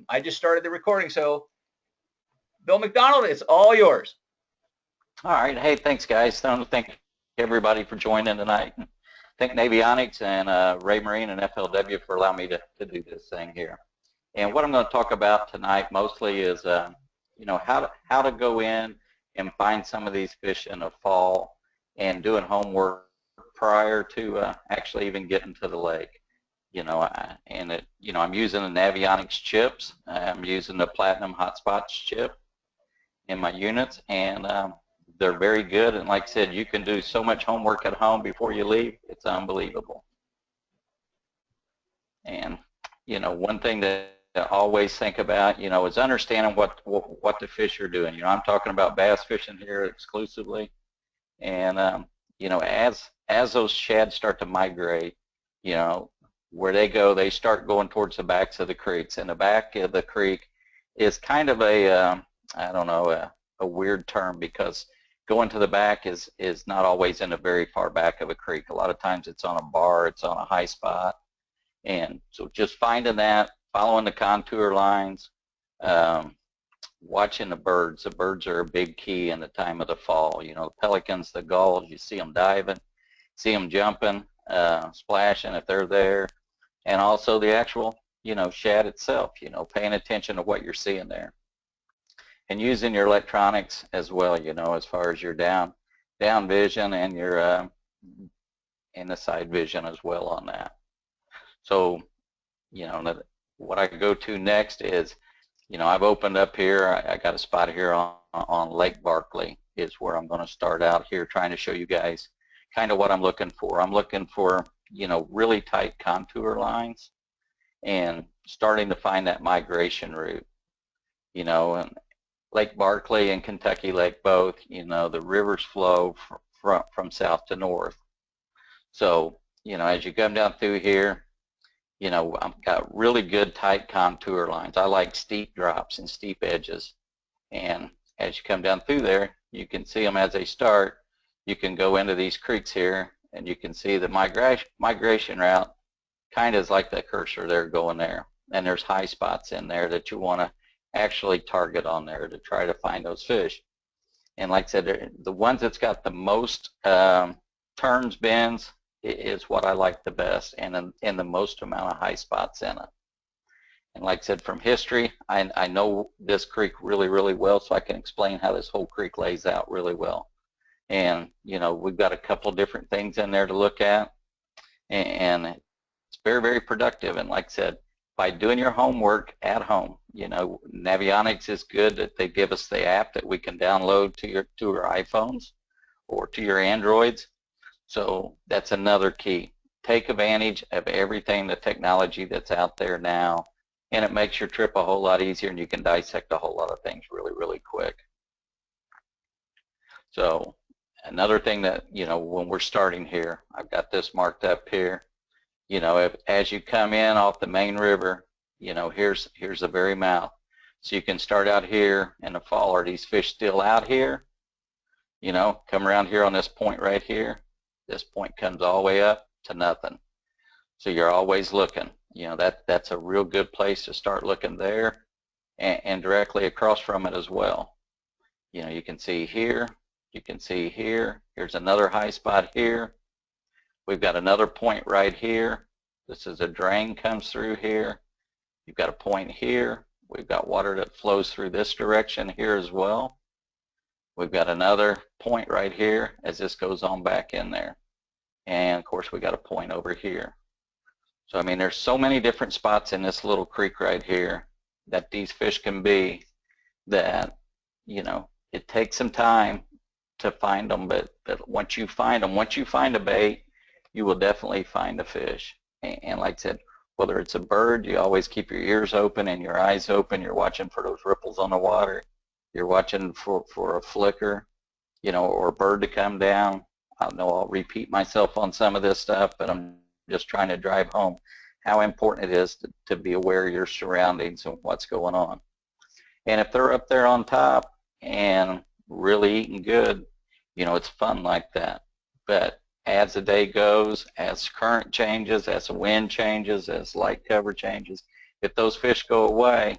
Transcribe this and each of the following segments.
I just started the recording, so Bill McDonald, it's all yours. All right. Hey, thanks, guys. I want to thank everybody for joining tonight. Thank Navionics and Ray Marine and FLW for allowing me to do this thing here. And what I'm going to talk about tonight mostly is, you know, how to go in and find some of these fish in the fall and doing homework prior to actually even getting to the lake. You know, I'm using the Navionics chips. I'm using the Platinum Hotspots chip in my units, and they're very good. And like I said, you can do so much homework at home before you leave. It's unbelievable. And you know, one thing that I always think about, you know, is understanding what the fish are doing. You know, I'm talking about bass fishing here exclusively, and you know, as those shad start to migrate, you know, where they go, they start going towards the backs of the creeks, and the back of the creek is kind of a I don't know, a weird term, because going to the back is not always in the very far back of a creek. A lot of times it's on a bar, it's on a high spot, and so just finding that, following the contour lines, watching the birds. The birds are a big key in the time of the fall. You know, the pelicans, the gulls, you see them diving, see them jumping, splashing if they're there, and also the actual, you know, shad itself, you know, paying attention to what you're seeing there. And using your electronics as well, you know, as far as your down vision and your and the side vision as well on that. So, you know, what I go to next is, you know, I've opened up here. I got a spot here on Lake Barkley is where I'm going to start out here, trying to show you guys kind of what I'm looking for. I'm looking for, you know, really tight contour lines and starting to find that migration route. You know, and Lake Barkley and Kentucky Lake both, you know, the rivers flow from south to north. So, you know, as you come down through here, you know, I've got really good tight contour lines. I like steep drops and steep edges. And as you come down through there, you can see them as they start. You can go into these creeks here, and you can see the migration route kind of is like that cursor there going there. And there's high spots in there that you want to actually target on there to try to find those fish. And like I said, the ones that's got the most turns, bends, is what I like the best, and in the most amount of high spots in it. And like I said, from history, I know this creek really, really well, so I can explain how this whole creek lays out really well. And you know, we've got a couple different things in there to look at, and it's very, very productive. And like I said, by doing your homework at home, you know, Navionics is good that they give us the app that we can download to your iPhones or to your Androids. So that's another key. Take advantage of everything, the technology that's out there now, and it makes your trip a whole lot easier, and you can dissect a whole lot of things really, really quick. So another thing that, you know, when we're starting here, I've got this marked up here. You know, as you come in off the main river, you know, here's the very mouth. So you can start out here in the fall. Are these fish still out here? You know, come around here on this point right here. This point comes all the way up to nothing. So you're always looking. You know, that's a real good place to start looking there, and directly across from it as well. You know, you can see here. You can see here. Here's another high spot here. We've got another point right here. This is a drain comes through here. You've got a point here. We've got water that flows through this direction here as well. We've got another point right here as this goes on back in there. And of course, we got a point over here. So I mean, there's so many different spots in this little creek right here that these fish can be, that, you know, it takes some time to find them, but once you find them, once you find a bait, you will definitely find a fish. And like I said, whether it's a bird, you always keep your ears open and your eyes open. You're watching for those ripples on the water. You're watching for a flicker, you know, or a bird to come down. I know I'll repeat myself on some of this stuff, but I'm just trying to drive home how important it is to be aware of your surroundings and what's going on. And if they're up there on top and really eating good, you know, it's fun like that. But as the day goes, as current changes, as the wind changes, as light cover changes, if those fish go away,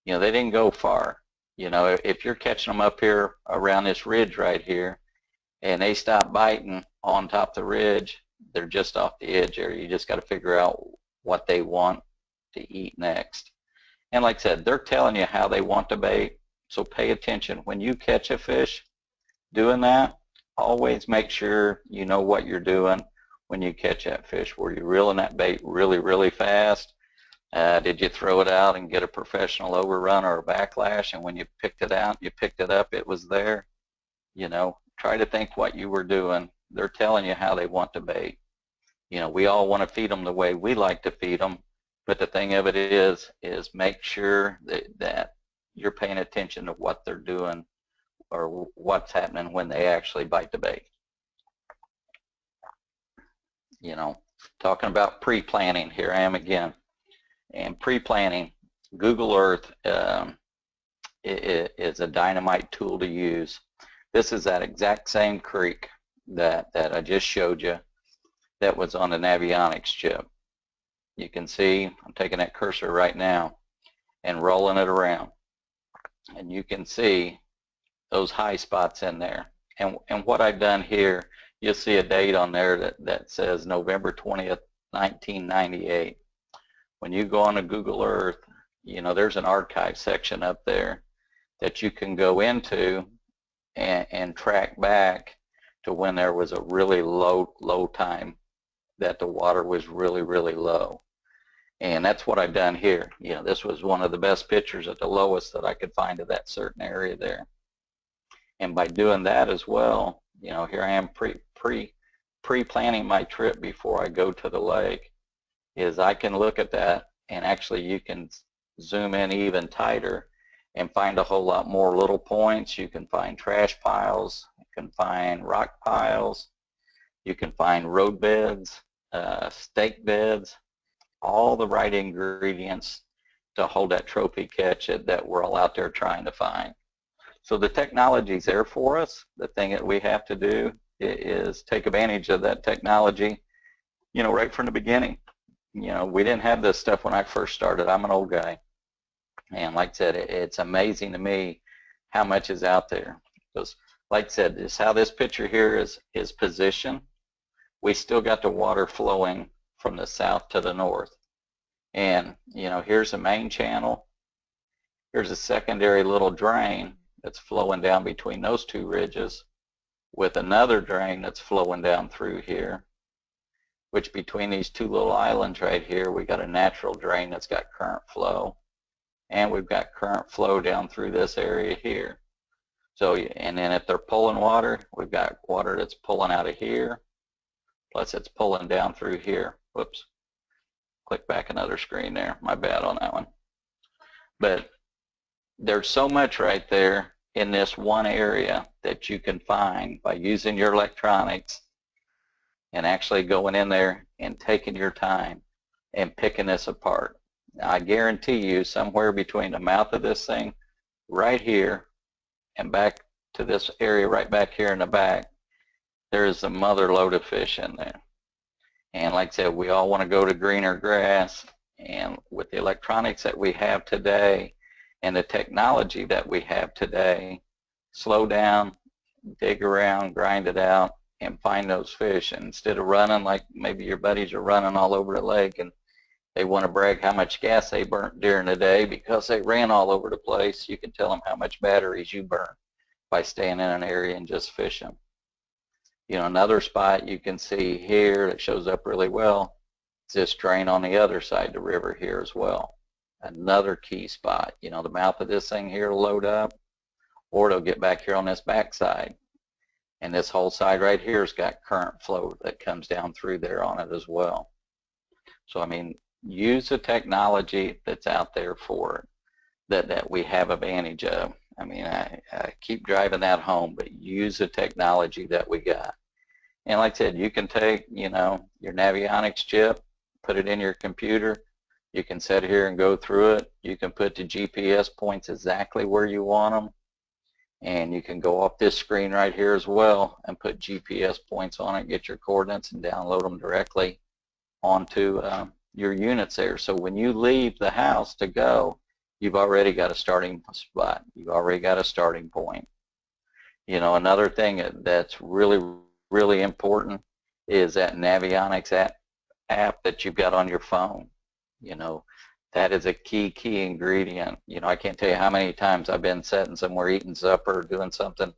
you know, they didn't go far. You know, if you're catching them up here around this ridge right here, and they stop biting on top of the ridge, they're just off the edge there. You just got to figure out what they want to eat next. And like I said, they're telling you how they want to bait, so pay attention. When you catch a fish doing that, always make sure you know what you're doing when you catch that fish. Were you reeling that bait really, really fast? Did you throw it out and get a professional overrun or a backlash, and when you picked it out, you picked it up, it was there? You know, try to think what you were doing. They're telling you how they want to bait. You know, we all want to feed them the way we like to feed them, but the thing of it is make sure that you're paying attention to what they're doing or what's happening when they actually bite the bait. You know, talking about pre-planning, here I am again. And pre-planning, Google Earth is a dynamite tool to use. This is that exact same creek that I just showed you that was on the Navionics chip. You can see I'm taking that cursor right now and rolling it around, and you can see those high spots in there. And what I've done here, you'll see a date on there that says November 20th, 1998. When you go on to Google Earth, you know, there's an archive section up there that you can go into and track back to when there was a really low time that the water was really, really low. And that's what I've done here. You know, this was one of the best pictures at the lowest that I could find of that certain area there. And by doing that as well, you know, here I am pre-planning my trip before I go to the lake, is I can look at that, and actually you can zoom in even tighter and find a whole lot more little points. You can find trash piles, you can find rock piles, you can find road beds, stake beds, all the right ingredients to hold that trophy catch that we're all out there trying to find. So the technology's there for us. The thing that we have to do is take advantage of that technology, you know, right from the beginning. You know, we didn't have this stuff when I first started. I'm an old guy. And like I said, it's amazing to me how much is out there. Because like I said, this how this picture here is positioned. We still got the water flowing from the south to the north. And, you know, here's the main channel. Here's a secondary little drain that's flowing down between those two ridges, with another drain that's flowing down through here, which between these two little islands right here, we got a natural drain that's got current flow, and we've got current flow down through this area here. So, and then if they're pulling water, we've got water that's pulling out of here, plus it's pulling down through here. Whoops, click back another screen there, my bad on that one. But there's so much right there in this one area that you can find by using your electronics and actually going in there and taking your time and picking this apart. Now, I guarantee you somewhere between the mouth of this thing right here and back to this area right back here in the back, there is a mother load of fish in there. And like I said, we all want to go to greener grass, and with the electronics that we have today and the technology that we have today, slow down, dig around, grind it out, and find those fish. And instead of running like maybe your buddies are running all over the lake and they want to brag how much gas they burnt during the day because they ran all over the place, you can tell them how much batteries you burn by staying in an area and just fishing. You know, another spot you can see here that shows up really well is this drain on the other side of the river here as well. Another key spot. You know, the mouth of this thing here will load up, or it'll get back here on this back side. And this whole side right here has got current flow that comes down through there on it as well. So, I mean, use the technology that's out there for it, that we have advantage of. I mean, I keep driving that home, but use the technology that we got. And like I said, you can take, you know, your Navionics chip, put it in your computer. You can sit here and go through it. You can put the GPS points exactly where you want them. And you can go off this screen right here as well and put GPS points on it, get your coordinates, and download them directly onto your units there. So when you leave the house to go, you've already got a starting spot. You've already got a starting point. You know, another thing that's really, really important is that Navionics app that you've got on your phone. You know, that is a key ingredient. You know, I can't tell you how many times I've been sitting somewhere eating supper or doing something,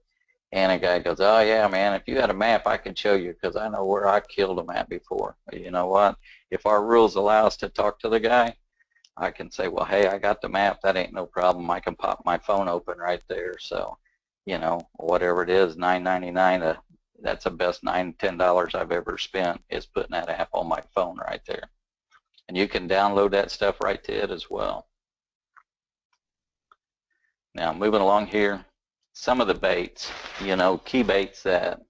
and a guy goes, oh yeah, man, if you had a map, I could show you because I know where I killed a map before. You know what? If our rules allow us to talk to the guy, I can say, well, hey, I got the map. That ain't no problem. I can pop my phone open right there. So, you know, whatever it is, $9.99, that's the best $9-10 I've ever spent is putting that app on my phone right there. And you can download that stuff right to it as well. Now, moving along here, some of the baits, you know, key baits that,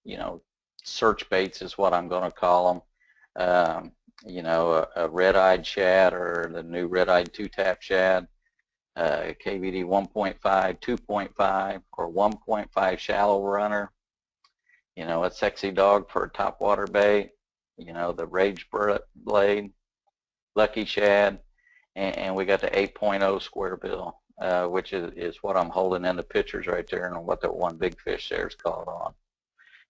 you know, search baits is what I'm going to call them. You know, a red-eyed shad or the new red-eyed two-tap shad, KVD 1.5, 2.5, or 1.5 shallow runner. You know, a sexy dog for a topwater bait. You know, the Rage Blade, Lucky Shad, and we got the 8.0 square bill, which is what I'm holding in the pictures right there and what that one big fish there is caught on.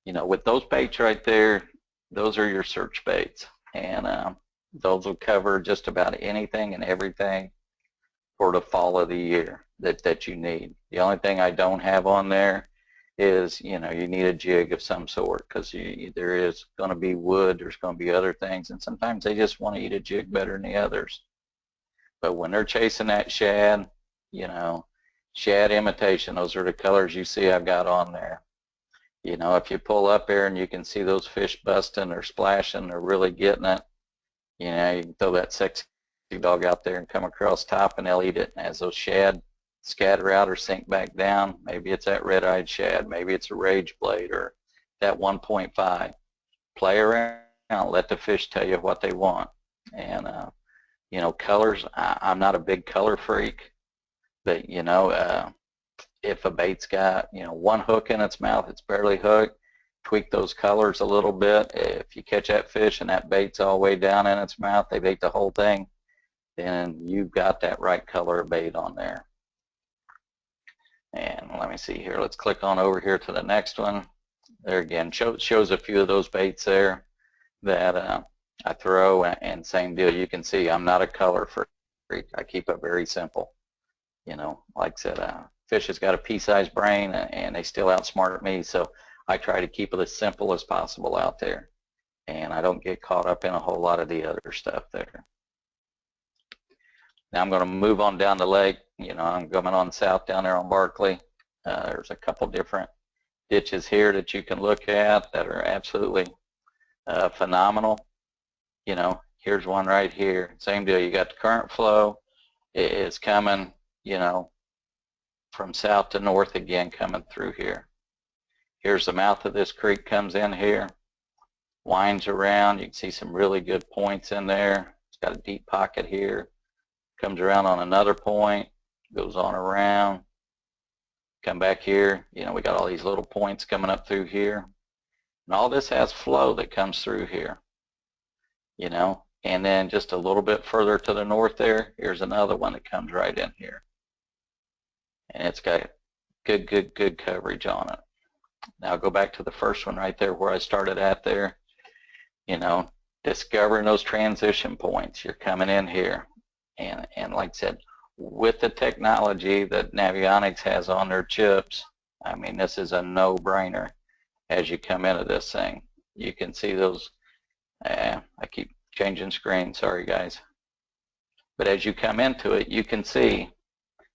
You know, with those baits right there, those are your search baits, and those will cover just about anything and everything for the fall of the year that you need. The only thing I don't have on there is, you know, you need a jig of some sort because there is going to be wood, there's going to be other things, and sometimes they just want to eat a jig better than the others. But when they're chasing that shad, you know, shad imitation, those are the colors you see I've got on there. You know, if you pull up there and you can see those fish busting or splashing or really getting it, you know, you can throw that sexy dog out there and come across top and they'll eat it. And as those shad scatter out or sink back down, maybe it's that red-eyed shad, maybe it's a Rage Blade or that 1.5. Play around, let the fish tell you what they want. And, you know, colors, I'm not a big color freak, but, you know, if a bait's got, you know, one hook in its mouth, it's barely hooked, tweak those colors a little bit. If you catch that fish and that bait's all the way down in its mouth, they've ate the whole thing, then you've got that right color of bait on there. And let me see here. Let's click on over here to the next one. There again, shows a few of those baits there that I throw, and same deal. You can see I'm not a color freak. I keep it very simple. You know, like I said, fish has got a pea-sized brain, and they still outsmart me, so I try to keep it as simple as possible out there. And I don't get caught up in a whole lot of the other stuff there. Now I'm going to move on down the lake. You know, I'm coming on south down there on Barkley. There's a couple different ditches here that you can look at that are absolutely phenomenal. You know, here's one right here. Same deal. You got the current flow. It's coming, you know, from south to north again coming through here. Here's the mouth of this creek comes in here, winds around. You can see some really good points in there. It's got a deep pocket here. Comes around on another point, goes on around, come back here. You know, we got all these little points coming up through here. And all this has flow that comes through here, you know. And then just a little bit further to the north there, here's another one that comes right in here. And it's got good coverage on it. Now go back to the first one right there where I started at there. You know, discovering those transition points. You're coming in here. And like I said, with the technology that Navionics has on their chips, I mean, this is a no-brainer as you come into this thing. You can see those, I keep changing screen, sorry guys. But as you come into it, you can see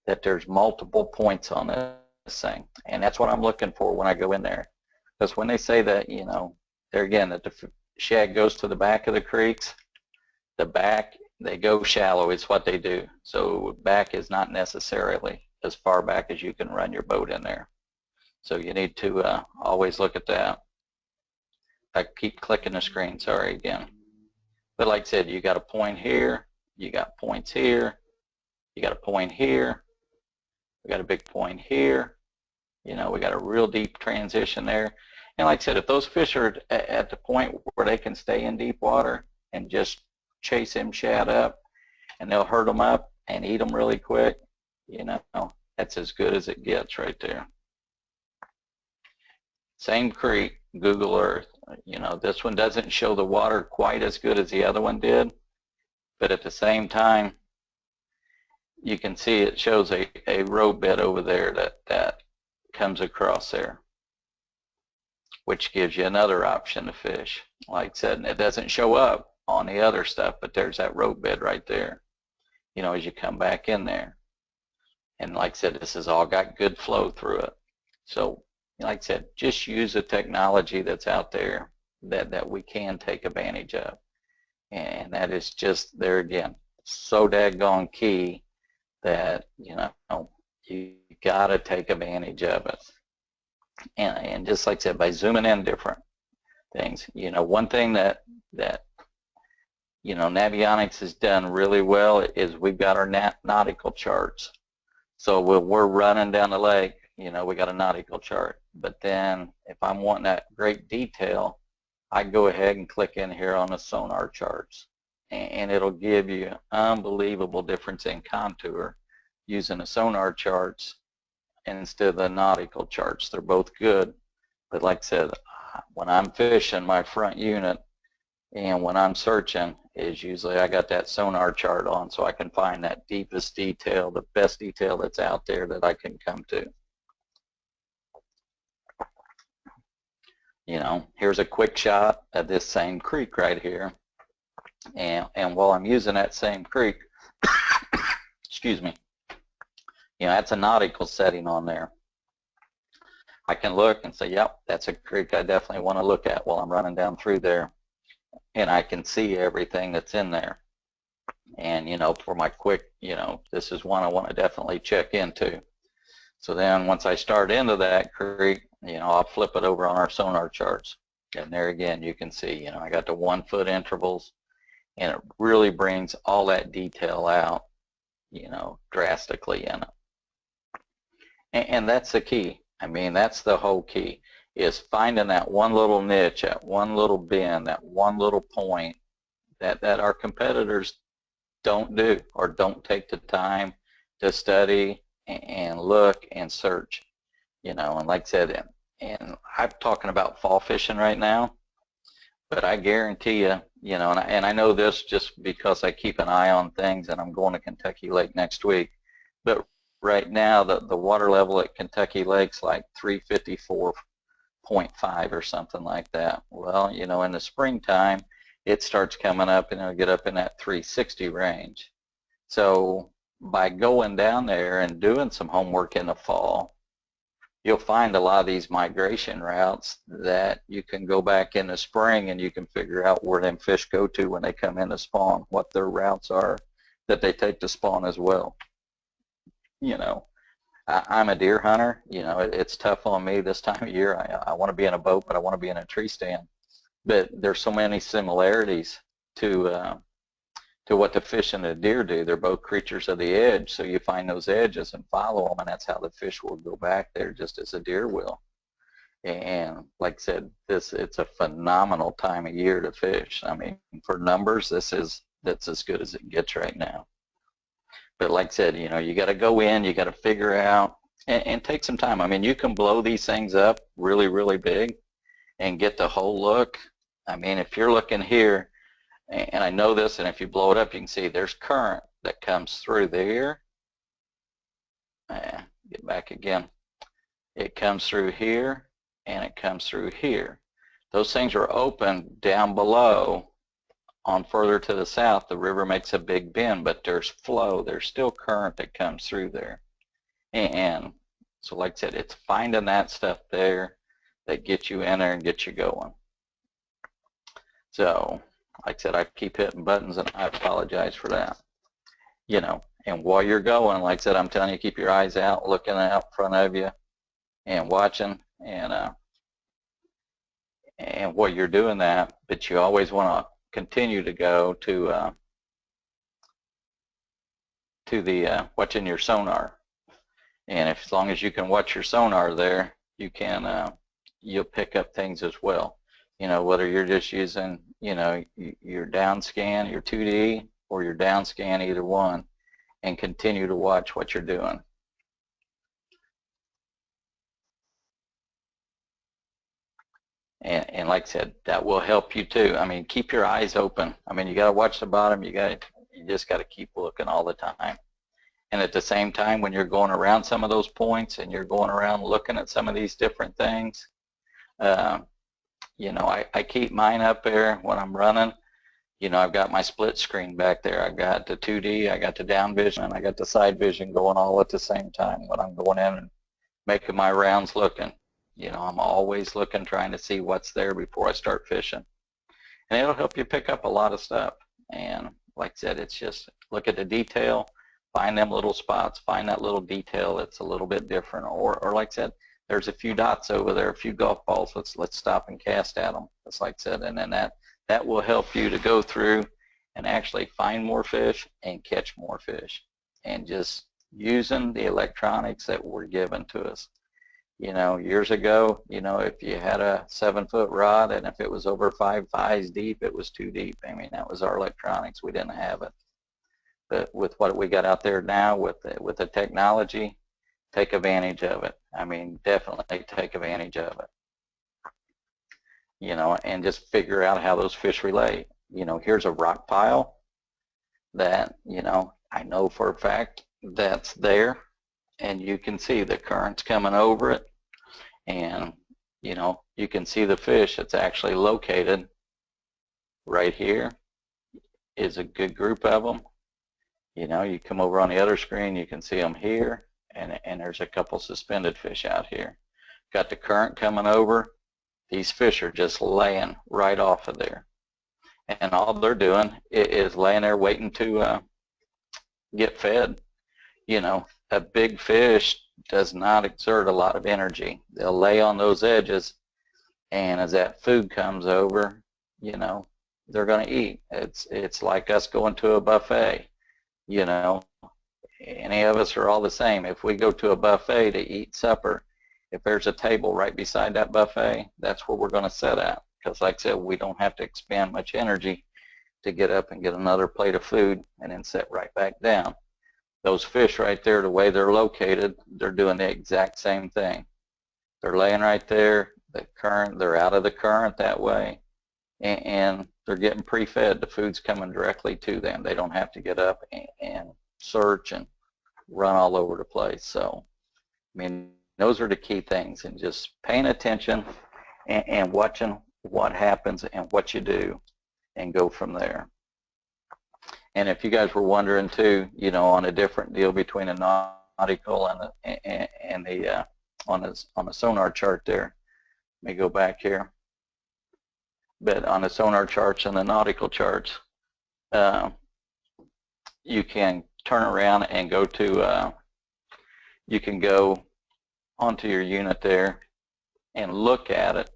that there's multiple points on this thing. And that's what I'm looking for when I go in there. Because when they say that, you know, there again, that the shad goes to the back of the creeks, the back, they go shallow, it's what they do. So back is not necessarily as far back as you can run your boat in there. So you need to always look at that. I keep clicking the screen, sorry again. But like I said, you got a point here, you got points here, you got a point here, we got a big point here. You know, we got a real deep transition there. And like I said, if those fish are at the point where they can stay in deep water and just chase them shad up, and they'll herd them up and eat them really quick. You know, that's as good as it gets right there. Same creek, Google Earth. You know, this one doesn't show the water quite as good as the other one did, but at the same time, you can see it shows a road bed over there that comes across there, which gives you another option to fish. Like I said, and it doesn't show up on the other stuff, but there's that road bed right there, you know, as you come back in there. And like I said, this has all got good flow through it. So like I said, just use the technology that's out there that we can take advantage of. And that is just, there again, so daggone key that, you know, you got to take advantage of it. And just like I said, by zooming in different things, you know, one thing that you know, Navionics has done really well is we've got our nautical charts. So when we're running down the lake, you know, we got a nautical chart. But then if I'm wanting that great detail, I go ahead and click in here on the sonar charts, and it'll give you unbelievable difference in contour using the sonar charts instead of the nautical charts. They're both good, but like I said, when I'm fishing my front unit and when I'm searching, is usually I got that sonar chart on so I can find that deepest detail, the best detail that's out there that I can come to. You know, here's a quick shot of this same creek right here, and while I'm using that same creek, excuse me, you know, that's a nautical setting on there. I can look and say, yep, that's a creek I definitely want to look at while I'm running down through there, and I can see everything that's in there. And you know, for my quick, you know, this is one I want to definitely check into. So then once I start into that creek, you know, I'll flip it over on our sonar charts, and there again you can see, you know, I got the 1 foot intervals, and it really brings all that detail out, you know, drastically in it. And that's the key. I mean, that's the whole key, is finding that one little niche, that one little bend, that one little point that our competitors don't do, or don't take the time to study and look and search, you know. And like I said, and I'm talking about fall fishing right now, but I guarantee you, you know, and I know this just because I keep an eye on things, and I'm going to Kentucky Lake next week, but right now the water level at Kentucky Lake's like 354.5 or something like that. Well, you know, in the springtime it starts coming up and it'll get up in that 360 range. So by going down there and doing some homework in the fall, you'll find a lot of these migration routes that you can go back in the spring and you can figure out where them fish go to when they come in to spawn, what their routes are that they take to spawn as well. You know, I'm a deer hunter. You know, it's tough on me this time of year. I want to be in a boat, but I want to be in a tree stand. But there's so many similarities to what the fish and the deer do. They're both creatures of the edge, so you find those edges and follow them, and that's how the fish will go back there, just as a deer will. And like I said, it's a phenomenal time of year to fish. I mean, for numbers, that's as good as it gets right now. But like I said, you know, you got to go in, you got to figure out, and take some time. I mean, you can blow these things up really, really big and get the whole look. I mean, if you're looking here, and I know this, and if you blow it up, you can see there's current that comes through there. Get back again. It comes through here, and it comes through here. Those things are open down below. On further to the south, the river makes a big bend, but there's flow. There's still current that comes through there. And so like I said, it's finding that stuff there that gets you in there and gets you going. So like I said, I keep hitting buttons, and I apologize for that. You know, and while you're going, like I said, I'm telling you, keep your eyes out, looking out in front of you and watching, and while you're doing that, but you always want to continue to go to the watching your sonar. And as long as you can watch your sonar there, you can you'll pick up things as well. You know, whether you're just using, you know, your down scan, your 2D, or your down scan, either one, and continue to watch what you're doing. And like I said, that will help you too. I mean, keep your eyes open. I mean, you got to watch the bottom. You just got to keep looking all the time. And at the same time, when you're going around some of those points and you're going around looking at some of these different things, you know, I keep mine up there when I'm running. You know, I've got my split screen back there. I've got the 2D, I got the down vision, and I got the side vision going all at the same time when I'm going in and making my rounds looking. You know, I'm always looking, trying to see what's there before I start fishing. And it'll help you pick up a lot of stuff. And like I said, it's just look at the detail, find them little spots, find that little detail that's a little bit different. Or like I said, there's a few dots over there, a few golf balls. Let's stop and cast at them. Just like I said, and then that will help you to go through and actually find more fish and catch more fish. And just using the electronics that were given to us. You know, years ago, you know, if you had a 7-foot rod and if it was over 5 thighs deep, it was too deep. I mean, that was our electronics. We didn't have it. But with what we got out there now, with the technology, take advantage of it. I mean, definitely take advantage of it. You know, and just figure out how those fish relate. You know, here's a rock pile that, you know, I know for a fact that's there, and you can see the currents coming over it, and, you know, you can see the fish that's actually located right here is a good group of them. You know, you come over on the other screen, you can see them here, and there's a couple suspended fish out here. Got the current coming over. These fish are just laying right off of there. And all they're doing is laying there waiting to get fed. You know, a big fish does not exert a lot of energy. They'll lay on those edges, and as that food comes over, you know, they're going to eat. It's like us going to a buffet. You know, any of us are all the same. If we go to a buffet to eat supper, if there's a table right beside that buffet, that's where we're going to sit at. Because like I said, we don't have to expend much energy to get up and get another plate of food and then sit right back down. Those fish right there, the way they're located, they're doing the exact same thing. They're laying right there, the current, they're out of the current that way, and they're getting pre-fed. The food's coming directly to them. They don't have to get up and search and run all over the place. So, I mean, those are the key things, and just paying attention and watching what happens and what you do, and go from there. And if you guys were wondering too, you know, on a different deal between a nautical and the on the sonar chart there, let me go back here. But on the sonar charts and the nautical charts, you can turn around and go to, you can go onto your unit there and look at it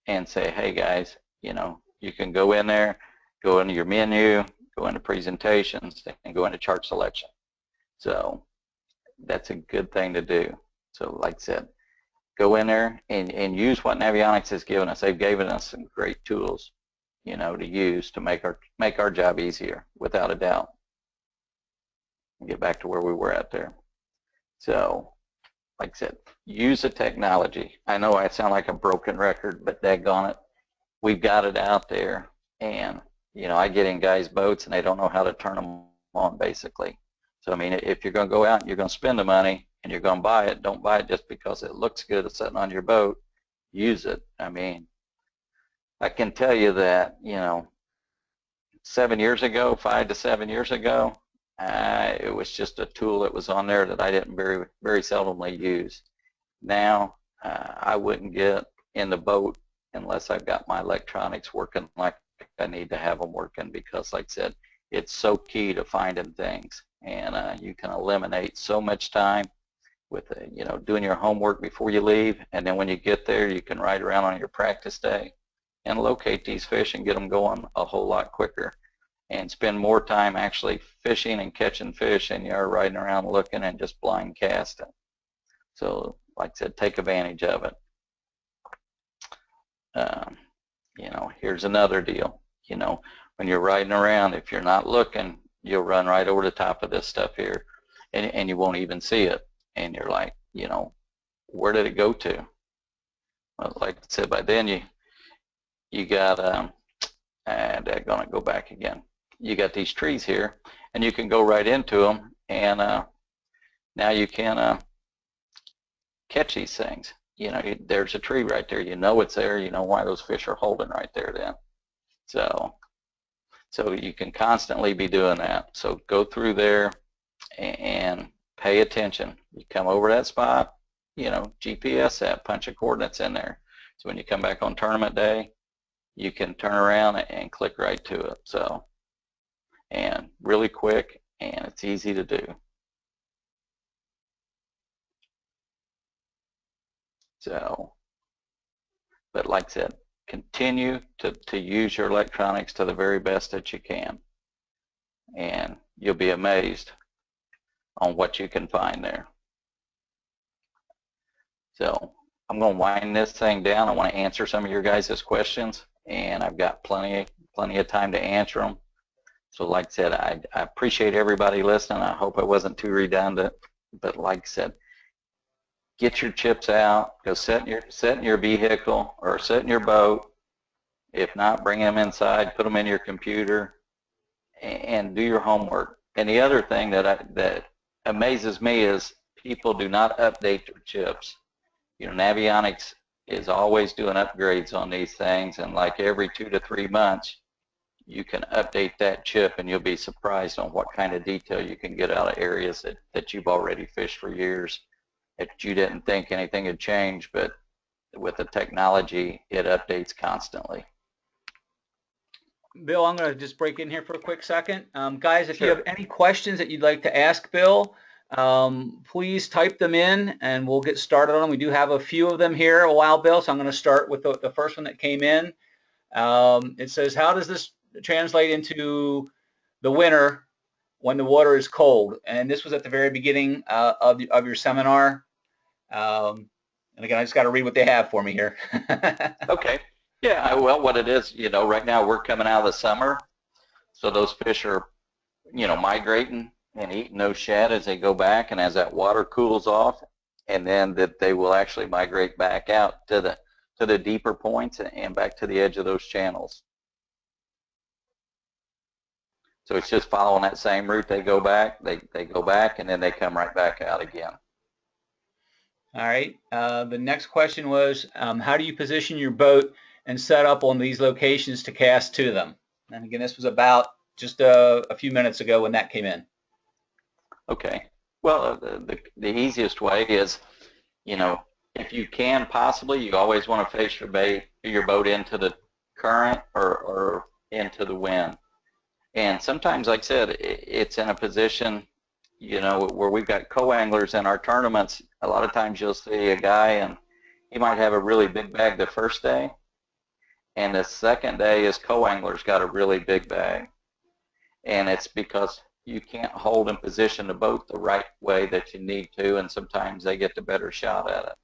and say, hey guys, you know, you can go in there, go into your menu, go into presentations, and go into chart selection. So that's a good thing to do. So like I said, go in there and use what Navionics has given us. They've given us some great tools, you know, to use to make our job easier, without a doubt. Get back to where we were at there. So, like I said, use the technology. I know I sound like a broken record, but daggone it, we've got it out there. And, you know, I get in guys' boats and they don't know how to turn them on, basically. So, I mean, if you're going to go out and you're going to spend the money and you're going to buy it, don't buy it just because it looks good it's sitting on your boat. Use it. I mean, I can tell you that, you know, 7 years ago, 5 to 7 years ago, it was just a tool that was on there that I didn't very seldomly use. Now, I wouldn't get in the boat unless I've got my electronics working like I need to have them working, because like I said, it's so key to finding things, and you can eliminate so much time with you know, doing your homework before you leave, and then when you get there you can ride around on your practice day and locate these fish and get them going a whole lot quicker, and spend more time actually fishing and catching fish than you are riding around looking and just blind casting. So like I said, take advantage of it. Here's another deal. When you're riding around, if you're not looking, you'll run right over the top of this stuff here, and you won't even see it. And you're like, where did it go to? Well, like I said, by then you got and I'm gonna go back again. You got these trees here, and you can go right into them, and now you can catch these things. There's a tree right there. You know it's there. You know why those fish are holding right there then. So you can constantly be doing that. So go through there and pay attention. You come over that spot, GPS that, punch the coordinates in there. So when you come back on tournament day, you can turn around and click right to it. So, and really quick, and it's easy to do. So, but like I said, continue to use your electronics to the very best that you can, and you'll be amazed on what you can find there. So I'm going to wind this thing down. I want to answer some of your guys' questions, and I've got plenty of time to answer them. So like I said, I appreciate everybody listening. I hope I wasn't too redundant, but like I said, get your chips out, go sit in your vehicle or sit in your boat. If not, bring them inside, put them in your computer, and do your homework. And the other thing that amazes me is people do not update their chips. Navionics is always doing upgrades on these things, and like every 2 to 3 months, you can update that chip, and you'll be surprised on what kind of detail you can get out of areas that you've already fished for years, that you didn't think anything had changed, but with the technology, it updates constantly. Bill, I'm going to just break in here for a quick second. Guys, if Sure. you have any questions that you'd like to ask Bill, please type them in and we'll get started on them. We do have a few of them here a while, Bill, so I'm going to start with the first one that came in. It says, how does this translate into the winter when the water is cold? And this was at the very beginning of your seminar. And again, I just got to read what they have for me here. Okay. Yeah, well, what it is, right now we're coming out of the summer, so those fish are, migrating and eating those shad as they go back, and as that water cools off, and then that they will actually migrate back out to the deeper points and back to the edge of those channels. So it's just following that same route. They go back, they go back, and then they come right back out again. All right. The next question was, how do you position your boat and set up on these locations to cast to them? And again, this was about just a few minutes ago when that came in. Okay. Well, the easiest way is, if you can possibly, you always want to face your boat into the current or into the wind. And sometimes, like I said, it's in a position, where we've got co-anglers in our tournaments. A lot of times you'll see a guy and he might have a really big bag the first day, and the second day his co-angler's got a really big bag. And it's because you can't hold and position the boat the right way that you need to, and sometimes they get the better shot at it.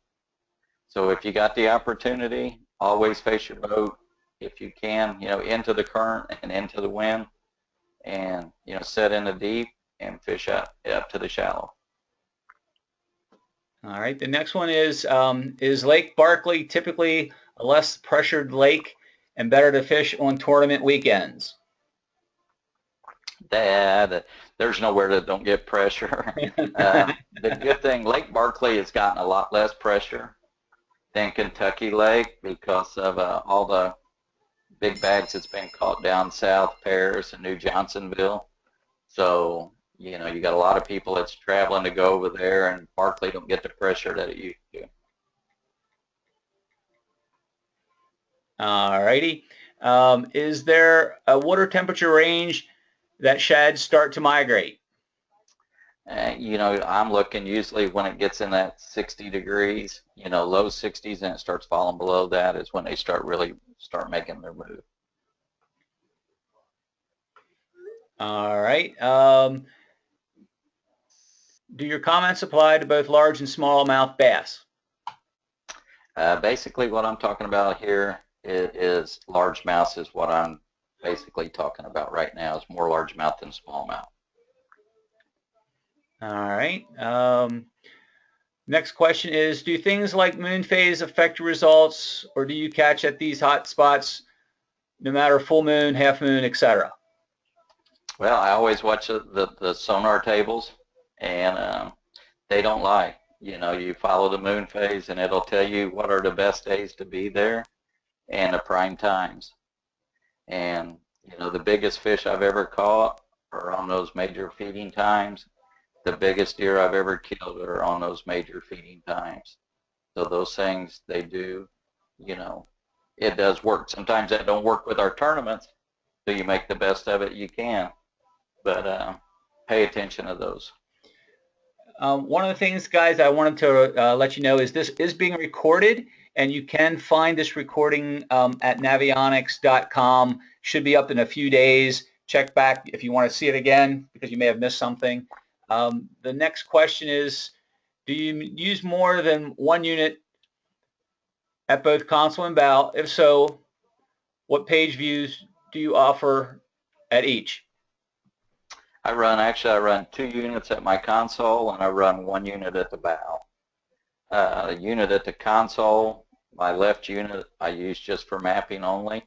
So if you got the opportunity, always face your boat, if you can, into the current and into the wind, and set in the deep and fish up to the shallow. All right. The next one is Lake Barkley typically a less pressured lake and better to fish on tournament weekends? There's nowhere that don't get pressure. The good thing, Lake Barkley has gotten a lot less pressure than Kentucky Lake because of all the big bags that's been caught down south, Paris and New Johnsonville. So, you got a lot of people that's traveling to go over there, and Barkley don't get the pressure that it used to. All righty. Is there a water temperature range that shads start to migrate? I'm looking usually when it gets in that 60 degrees, low 60s, and it starts falling below that is when they start making their move. All right. Do your comments apply to both large and smallmouth bass? Basically what I'm talking about here is largemouth is what I'm basically talking about right now, is more largemouth than smallmouth. All right. Next question is, do things like moon phase affect your results, or do you catch at these hot spots no matter full moon, half moon, etc.? Well, I always watch the sonar tables, and they don't lie. You know, you follow the moon phase, and it'll tell you what are the best days to be there and the prime times. And, you know, the biggest fish I've ever caught are on those major feeding times. The biggest deer I've ever killed are on those major feeding times. So those things, they do, you know, it does work. Sometimes that don't work with our tournaments, so you make the best of it you can. But pay attention to those. One of the things, guys, I wanted to let you know is this is being recorded, and you can find this recording at Navionics.com. Should be up in a few days. Check back if you want to see it again because you may have missed something. The next question is, do you use more than one unit at both console and bow? If so, what page views do you offer at each? I run 2 units at my console, and I run 1 unit at the bow. The unit at the console, my left unit, I use just for mapping only.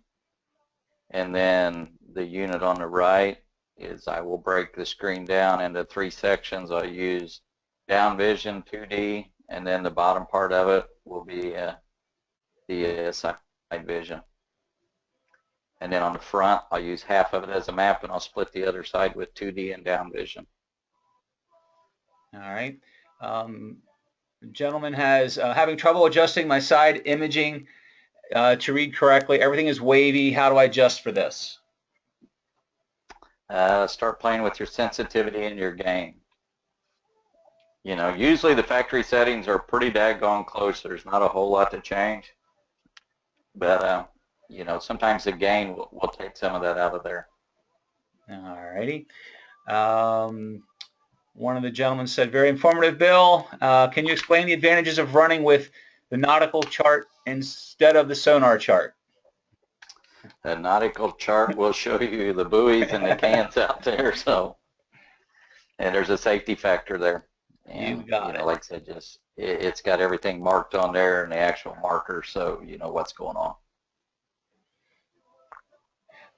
And then the unit on the right is I will break the screen down into 3 sections. I'll use down vision, 2D, and then the bottom part of it will be the side vision. And then on the front, I'll use half of it as a map, and I'll split the other side with 2D and down vision. All right. The gentleman has having trouble adjusting my side imaging to read correctly. Everything is wavy. How do I adjust for this? Start playing with your sensitivity in your game. You know, usually the factory settings are pretty daggone close. There's not a whole lot to change. But you know, sometimes the gain will take some of that out of there. All righty. One of the gentlemen said, very informative, Bill. Can you explain the advantages of running with the nautical chart instead of the sonar chart? The nautical chart will show you the buoys and the cans out there, so, and there's a safety factor there. And, you got it. Know, like I said, just it's got everything marked on there and the actual marker, so you know what's going on.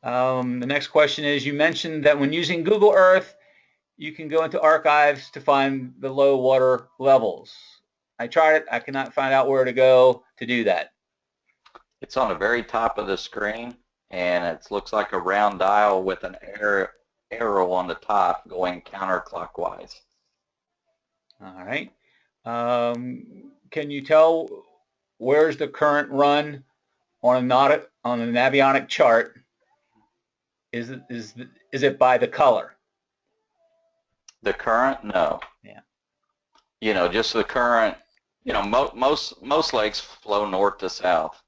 The next question is, you mentioned that when using Google Earth, you can go into archives to find the low water levels. I tried it. I cannot find out where to go to do that. It's on the very top of the screen, and it looks like a round dial with an arrow on the top going counterclockwise. All right. Can you tell where's the current run on a Navionic chart? Is it by the color? The current? No. Yeah. You know, just the current. You know, most lakes flow north to south.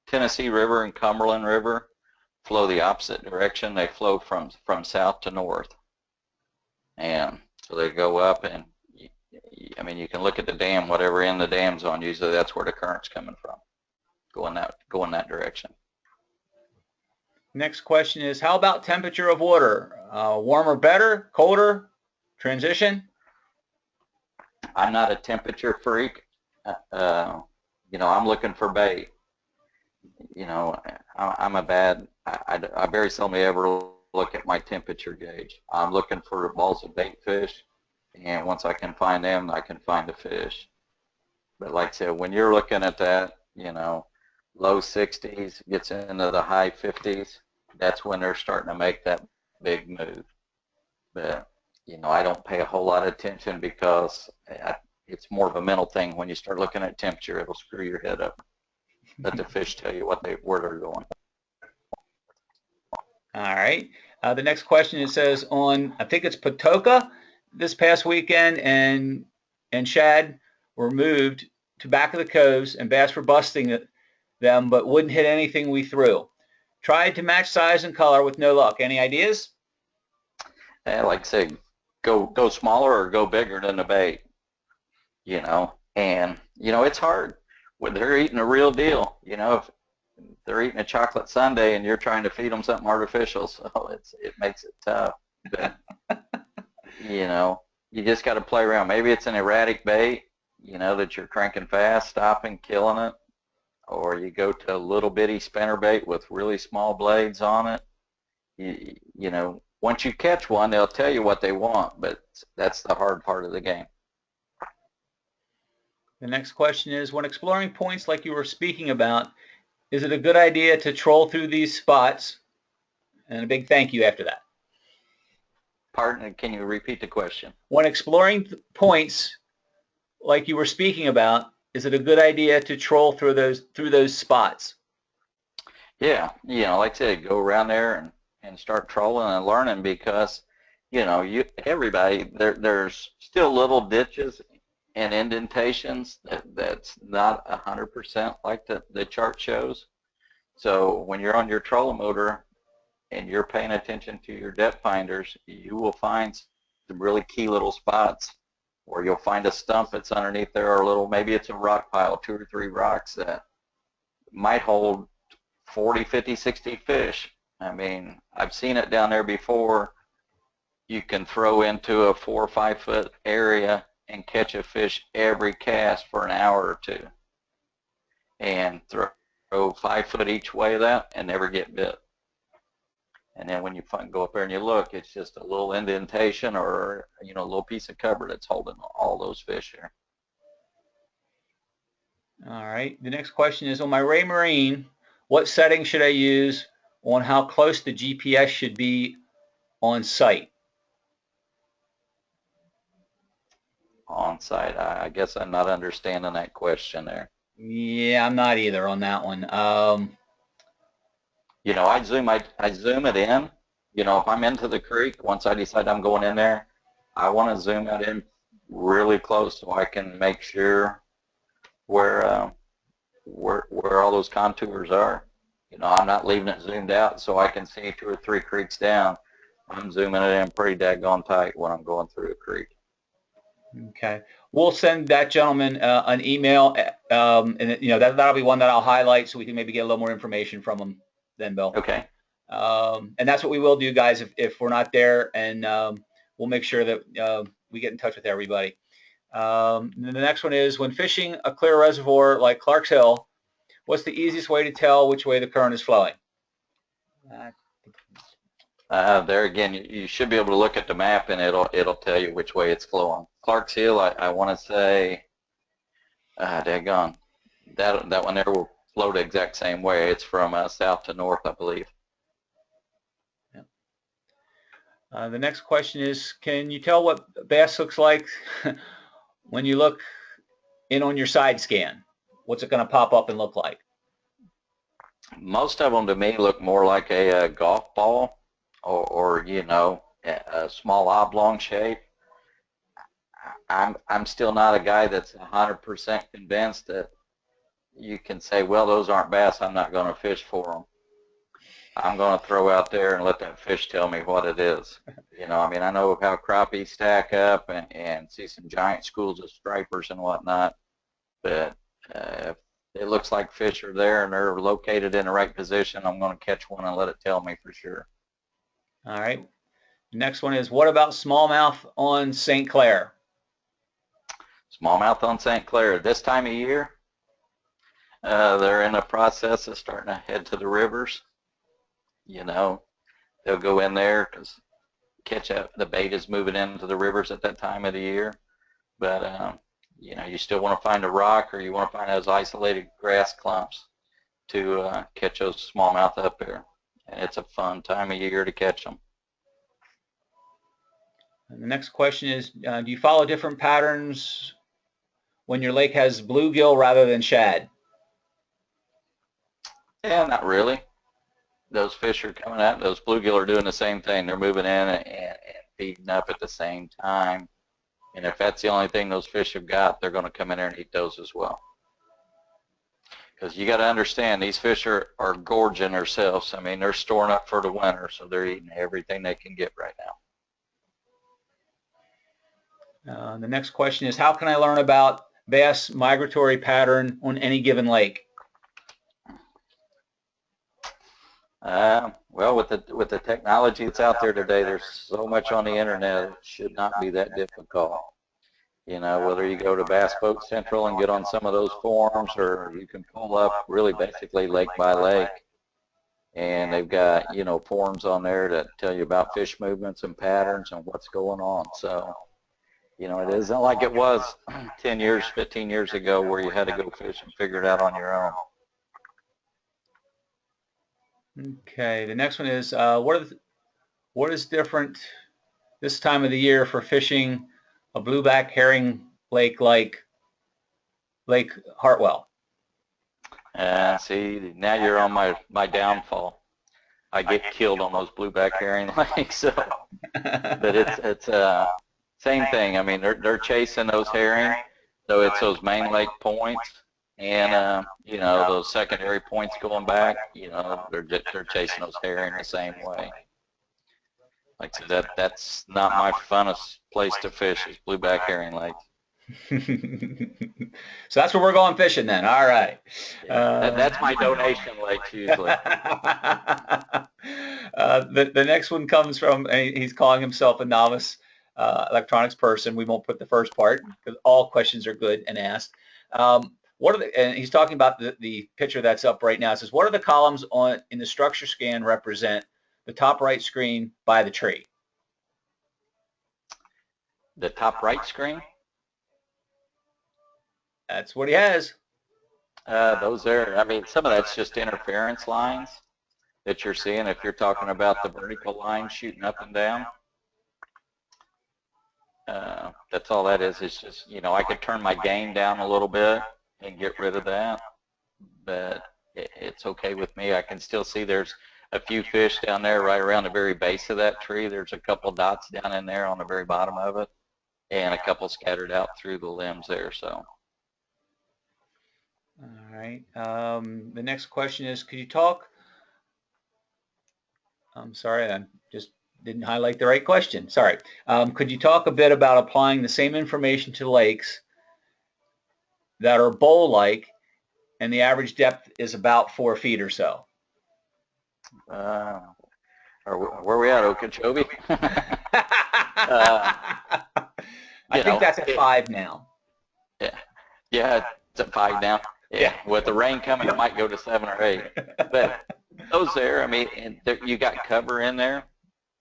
Tennessee River and Cumberland River flow the opposite direction. They flow from south to north, and so they go up. And I mean, you can look at the dam, whatever end the dam's on. Usually, that's where the current's coming from, going that direction. Next question is, how about temperature of water? Warmer better, colder, transition? I'm not a temperature freak. You know, I'm looking for bait. You know, I very seldom ever look at my temperature gauge. I'm looking for balls of bait fish, and once I can find them, I can find the fish. But like I said, when you're looking at that, you know, low 60s gets into the high 50s, that's when they're starting to make that big move. But, you know, I don't pay a whole lot of attention because it's more of a mental thing. When you start looking at temperature, it'll screw your head up. Let the fish tell you where they're going. All right. The next question, it says on, I think it's Patoka this past weekend, and shad were moved to back of the coves, and bass were busting them, but wouldn't hit anything we threw. Tried to match size and color with no luck. Any ideas? Like I say, go smaller or go bigger than the bait. You know, and you know it's hard when they're eating a real deal. You know, they're eating a chocolate sundae and you're trying to feed them something artificial, so it makes it tough. But you know, you just got to play around. Maybe it's an erratic bait, you know, that you're cranking fast, stopping, killing it, or you go to a little bitty spinner bait with really small blades on it. You know, once you catch one, they'll tell you what they want, but that's the hard part of the game. The next question is, when exploring points like you were speaking about, is it a good idea to troll through these spots? And a big thank you after that. Pardon, can you repeat the question? When exploring points like you were speaking about, is it a good idea to troll through those spots? Yeah, you know, like I said, go around there and start trolling and learning, because, you know, everybody, there's still little ditches and indentations that's not 100% like the chart shows. So when you're on your trolling motor and you're paying attention to your depth finders, you will find some really key little spots, or you'll find a stump that's underneath there, or a little, maybe it's a rock pile, 2 or 3 rocks that might hold 40, 50, 60 fish. I mean, I've seen it down there before. You can throw into a 4 or 5 foot area and catch a fish every cast for an hour or 2, and throw 5 foot each way of that and never get bit. And then when you go up there and you look, it's just a little indentation, or, you know, a little piece of cover that's holding all those fish here. All right. The next question is, on my Ray Marine, what settings should I use on how close the GPS should be on site? On site, I guess I'm not understanding that question there. Yeah, I'm not either on that one. You know, I zoom it in. You know, if I'm into the creek, once I decide I'm going in there, I want to zoom that in really close so I can make sure where all those contours are. You know, I'm not leaving it zoomed out so I can see 2 or 3 creeks down. I'm zooming it in pretty daggone tight when I'm going through a creek. Okay, we'll send that gentleman an email, and you know that'll be one that I'll highlight so we can maybe get a little more information from him then, Bill. Okay. And that's what we will do, guys, if we're not there, and we'll make sure that we get in touch with everybody. And the next one is, when fishing a clear reservoir like Clark's Hill, what's the easiest way to tell which way the current is flowing? There again, you should be able to look at the map and it'll tell you which way it's flowing. Clark's Hill, I want to say, daggone, that one there will flow the exact same way. It's from south to north, I believe. Yeah. The next question is, can you tell what bass looks like when you look in on your side scan? What's it going to pop up and look like? Most of them to me look more like a golf ball, or you know, a small oblong shape. I'm still not a guy that's 100% convinced that you can say, well, those aren't bass, I'm not going to fish for them. I'm going to throw out there and let that fish tell me what it is. You know, I mean, I know how crappie stack up and see some giant schools of stripers and whatnot, but if it looks like fish are there and they're located in the right position, I'm going to catch one and let it tell me for sure. All right. Next one is, what about smallmouth on St. Clair? Smallmouth on St. Clair this time of year, they're in the process of starting to head to the rivers. You know, they'll go in there because catch up. The bait is moving into the rivers at that time of the year, but you know, you still want to find a rock, or you want to find those isolated grass clumps to catch those smallmouth up there, and it's a fun time of year to catch them. And the next question is, do you follow different patterns when your lake has bluegill rather than shad? Yeah, not really. Those fish are coming out. Those bluegill are doing the same thing. They're moving in and feeding up at the same time. And if that's the only thing those fish have got, they're going to come in there and eat those as well. Because you got to understand, these fish are gorging themselves. I mean, they're storing up for the winter, so they're eating everything they can get right now. The next question is, how can I learn about bass migratory pattern on any given lake? Well, with the technology that's out there today, there's so much on the internet. It should not be that difficult. You know, whether you go to Bass Boat Central and get on some of those forums, or you can pull up really basically lake by lake, and they've got, you know, forums on there that tell you about fish movements and patterns and what's going on. So, you know, it isn't like it was 10 years, 15 years ago where you had to go fish and figure it out on your own. Okay, the next one is what is different this time of the year for fishing a blueback herring lake like Lake Hartwell? See, now you're on my downfall. I get killed on those blueback herring lakes. So, but it's same thing. I mean, they're chasing those herring, so it's those main lake points, and you know, those secondary points going back. You know, they're chasing those herring the same way. Like I said, that's not my funnest place to fish is blueback herring lakes. So that's where we're going fishing then. All right. Yeah, that's my donation lakes usually. The next one comes from, he's calling himself a novice electronics person. We won't put the first part because all questions are good and asked. And he's talking about the picture that's up right now. It says, what are the columns in the structure scan represent the top right screen by the tree? The top right screen? That's what he has. Those there, I mean, some of that's just interference lines that you're seeing if you're talking about the vertical line shooting up and down. That's all that is. It's just, you know, I could turn my gain down a little bit and get rid of that, but it's okay with me. I can still see there's a few fish down there right around the very base of that tree. There's a couple dots down in there on the very bottom of it, and a couple scattered out through the limbs there. So. All right. The next question is, could you talk? I'm sorry, I just didn't highlight the right question. Sorry. Could you talk a bit about applying the same information to lakes that are bowl-like and the average depth is about 4 feet or so? Where are we at, Okeechobee? I think that's at 5 now. Yeah, it's at 5 now. Yeah, with the rain coming, it might go to 7 or 8. But those there, I mean, and you got cover in there,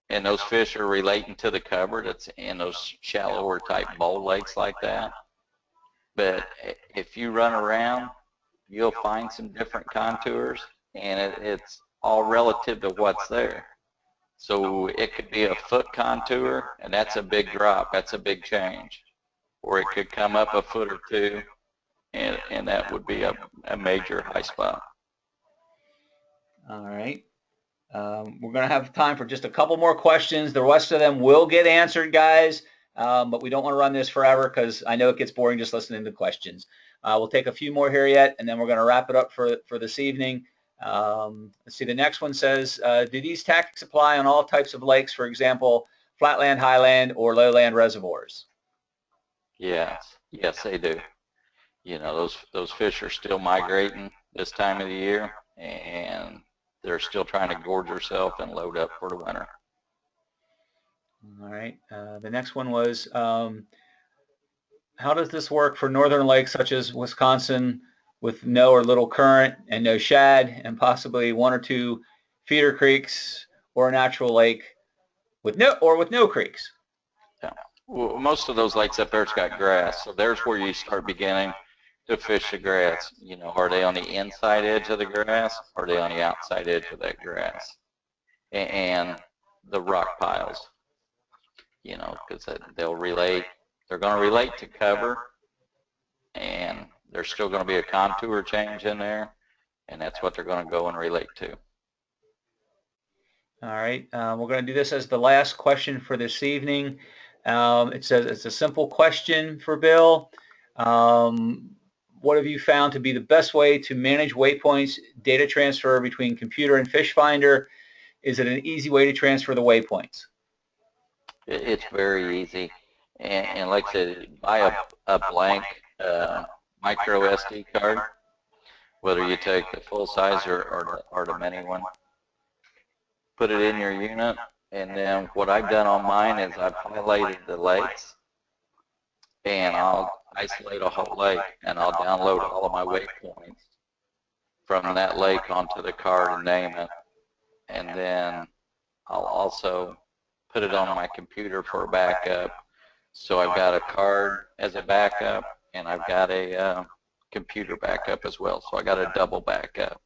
and those fish are relating to the cover that's in those shallower type bowl lakes like that. But if you run around, you'll find some different contours, and it's all relative to what's there. So it could be a foot contour, and that's a big drop. That's a big change. Or it could come up a foot or two, and that would be a major high spot. All right. We're going to have time for just a couple more questions. The rest of them will get answered, guys, but we don't want to run this forever because I know it gets boring just listening to questions. We'll take a few more here yet, and then we're going to wrap it up for this evening. Let's see. The next one says, do these tactics apply on all types of lakes, for example, flatland, highland, or lowland reservoirs? Yes, they do. You know, those fish are still migrating this time of the year, and they're still trying to gorge themselves and load up for the winter. All right. The next one was, how does this work for northern lakes such as Wisconsin with no or little current and no shad, and possibly 1 or 2 feeder creeks, or a natural lake with no creeks? Yeah. Well, most of those lakes up there's got grass, so there's where you start beginning to fish the grass. You know, are they on the inside edge of the grass, or are they on the outside edge of that grass? And the rock piles, you know, because they're going to relate to cover, and there's still going to be a contour change in there, and that's what they're going to go and relate to. All right, we're going to do this as the last question for this evening. It says it's a simple question for Bill. What have you found to be the best way to manage waypoints, data transfer between computer and fish finder? Is it an easy way to transfer the waypoints? It's very easy, and like I said, buy a blank micro SD card, whether you take the full size or the mini one, put it in your unit, and then what I've done on mine is I've highlighted the lakes, and I'll isolate a whole lake, and I'll download all of my waypoints from that lake onto the card and name it, and then I'll also put it on my computer for a backup. So I've got a card as a backup, and I've got a computer backup as well. So I got a double backup.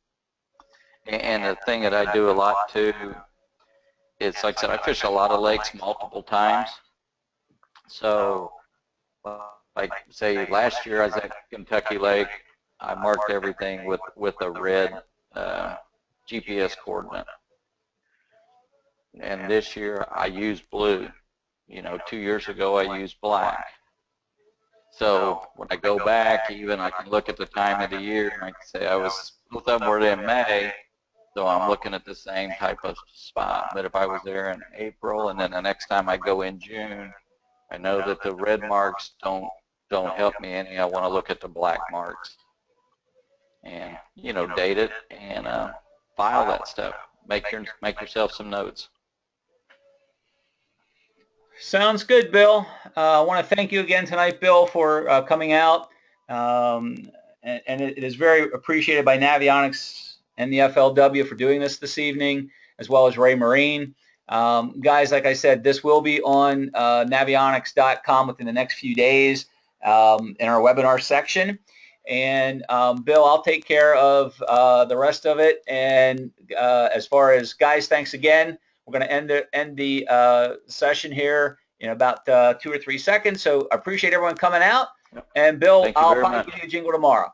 And the thing that I do a lot too is, like I said, I fish a lot of lakes multiple times. So like say last year I was at Kentucky Lake, I marked everything with a red GPS coordinate. And this year I used blue. You know, 2 years ago I used black. So when I go back, even I can look at the time of the year, and I can say both of them were in May, so I'm looking at the same type of spot. But if I was there in April, and then the next time I go in June, I know that the red marks don't help me any. I want to look at the black marks, and you know, date it and file that stuff. Make yourself some notes. Sounds good, Bill. I want to thank you again tonight, Bill, for coming out. And it is very appreciated by Navionics and the FLW for doing this evening, as well as Ray Marine. Guys, like I said, this will be on navionics.com within the next few days in our webinar section. And Bill, I'll take care of the rest of it. And as far as guys, thanks again. We're going to end the session here in about 2 or 3 seconds. So I appreciate everyone coming out. And Bill, I'll probably give you a jingle tomorrow.